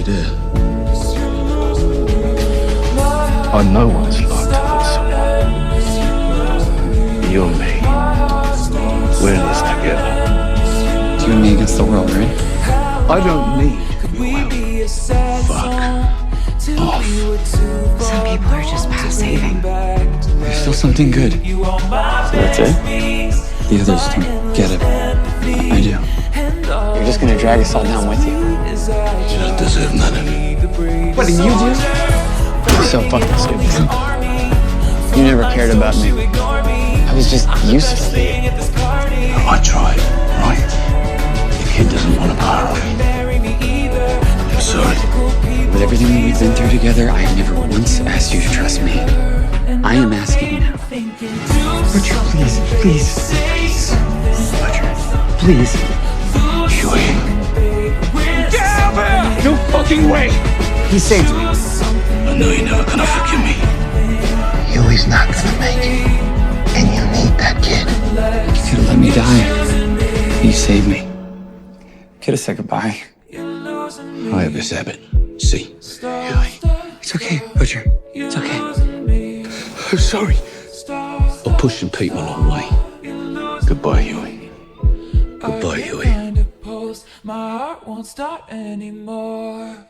there. I know what it's like to lose someone. You and me, we're in this together. You and me against the world, right? I don't need your help. Fuck off. Some people are just past saving. There's still something good. So that's it? The others don't get it. I do. You're just gonna drag us all down with you. You don't deserve nothing. What did you do? You're so fucking stupid. You never cared about me. I was just useful to you. I tried, right? The kid doesn't want to part of me. I'm sorry. With everything we've been through together, I have never once asked you to trust me. I am asking you now. Butcher, please, please, please. Butcher, please. Huey. No fucking way! He saved me. I know you're never gonna forgive me. Huey's not gonna make it. And you need that kid. You could have let me die. You saved me. Could have said goodbye. I have this habit. See? Huey. It's okay, Butcher. It's okay. I'm sorry. I'm pushing Pete a long way. Goodbye, Huey. Goodbye, Huey. My heart won't stop anymore.